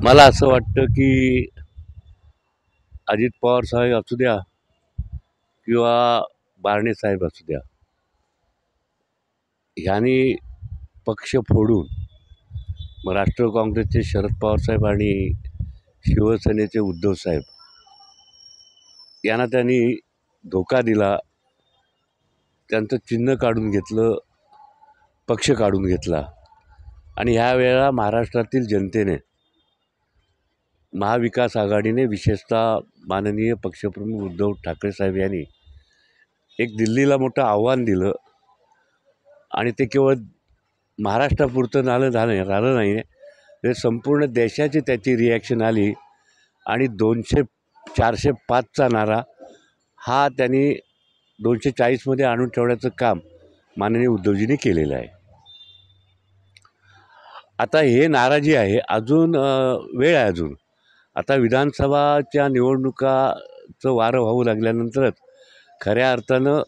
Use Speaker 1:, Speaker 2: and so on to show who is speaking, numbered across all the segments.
Speaker 1: मला असं वाटतं की अजित पवार साहेब असू द्या किंवा बारणे साहेब असू द्या, ह्यांनी पक्ष फोडून मग राष्ट्रवादी काँग्रेसचे शरद पवार साहेब आणि शिवसेनेचे उद्धव साहेब यांना त्यांनी धोका दिला, त्यांचं चिन्ह काढून घेतलं, पक्ष काढून घेतला. आणि ह्या वेळेला महाराष्ट्रातील जनतेने, महाविकास आघाडीने, विशेषतः माननीय पक्षप्रमुख उद्धव ठाकरे साहेब यांनी एक दिल्लीला मोठं आव्हान दिलं. आणि ते केवळ महाराष्ट्रापुरतं झालं नाही, ते संपूर्ण देशाची त्याची रिॲक्शन आली. आणि 405चा नारा हा त्यांनी 240मध्ये आणून ठेवण्याचं काम माननीय उद्धवजींनी केलेलं आहे. आता हे नाराजी आहे, अजून वेळ आहे. अजून आता विधानसभाच्या निवडणुकाचं वारं वाहू लागल्यानंतरच खऱ्या अर्थानं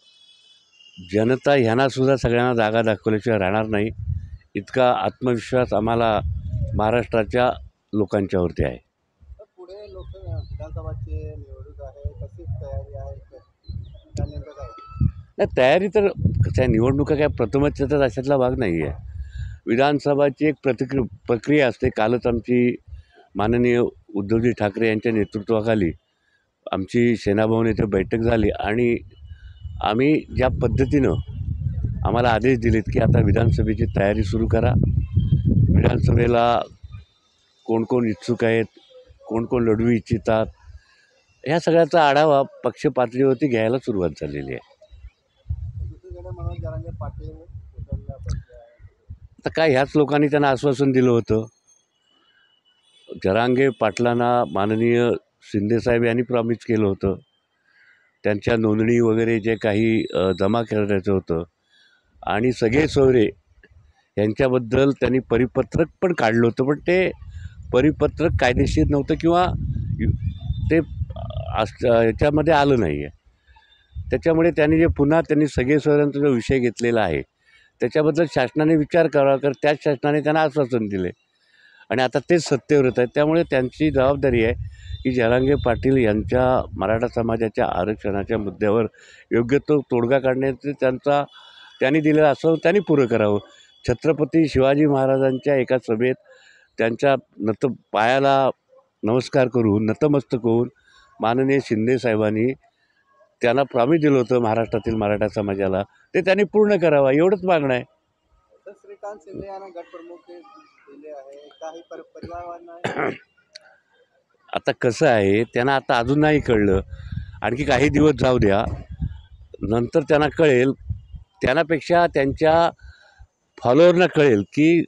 Speaker 1: जनता ह्यांनासुद्धा सगळ्यांना जागा दाखवल्याशिवाय राहणार नाही, इतका आत्मविश्वास आम्हाला महाराष्ट्राच्या लोकांच्यावरती आहे.
Speaker 2: पुढे विधानसभाची निवडणूक आहे, कशी तयारी आहे, त्या नेमकं काय?
Speaker 1: नाही, तयारी तर कसं आहे, निवडणुका काय प्रथमच येतात अशातला भाग नाही आहे. विधानसभाची एक प्रक्रिया असते. कालच आमची माननीय उद्धवजी ठाकरे यांच्या नेतृत्वाखाली आमची सेनाभवन येथे बैठक झाली आणि आम्ही ज्या पद्धतीनं आम्हाला आदेश दिलेत की आता विधानसभेची तयारी सुरू करा, विधानसभेला कोण कोण इच्छुक आहेत, कोण कोण लढवू इच्छितात, ह्या सगळ्याचा आढावा पक्ष पातळीवरती घ्यायला सुरुवात झालेली आहे.
Speaker 2: दुसरीकडे मनोज जरांगे पाटील उचलल्या बसले आहे.
Speaker 1: आता काय, ह्याच लोकांनी त्यांना आश्वासन दिलं होतं. जरांगे पाटलांना माननीय शिंदेसाहेब यांनी प्रॉमिस केलं होतं. त्यांच्या नोंदणी वगैरे जे काही जमा करायचं होतं आणि सगळे सोयरे यांच्याबद्दल त्यांनी परिपत्रक पण काढलं होतं, पण ते परिपत्रक कायदेशीर नव्हतं किंवा ते याच्यामध्ये आलं नाही आहे. त्याच्यामुळे त्यांनी पुन्हा सगळे सोयऱ्यांचा जो विषय घेतलेला आहे त्याच्याबद्दल शासनाने विचार करावा, तर त्याच शासनाने त्यांना आश्वासन दिले आणि आता तेच सत्तेवर येत आहेत. त्यामुळे त्यांची जबाबदारी आहे की जरांगे पाटील यांच्या मराठा समाजाच्या आरक्षणाच्या मुद्द्यावर योग्य तो तोडगा काढण्याचे त्यांनी दिलेलं असं त्यांनी पुरं करावं. छत्रपती शिवाजी महाराजांच्या एका सभेत त्यांच्या पायाला नमस्कार करून, नतमस्तक होऊन माननीय शिंदेसाहेबांनी त्यांना प्रॉमिस दिलं होतं महाराष्ट्रातील मराठा समाजाला, ते त्यांनी पूर्ण करावं, एवढंच मागणं आहे.
Speaker 2: तर श्रीकांत शिंदे यांना गटप्रमुख दिले आहे, काही परिवारांना
Speaker 1: आता कसं आहे, त्यांना आता अजून नाही कळलं, आणखी काही दिवस जाऊ द्या, नंतर त्यांना कळेल. त्यांनापेक्षा त्यांच्या फॉलोअरना कळेल की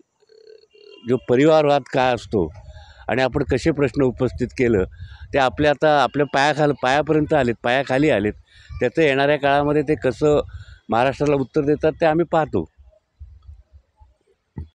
Speaker 1: जो परिवारवाद काय असतो आणि आपण कसे प्रश्न उपस्थित केलं ते आपल्या पायापर्यंत आलेत, पायाखाली आलेत. त्याचं येणाऱ्या काळामध्ये ते कसं महाराष्ट्राला उत्तर देतात ते आम्ही पाहतो.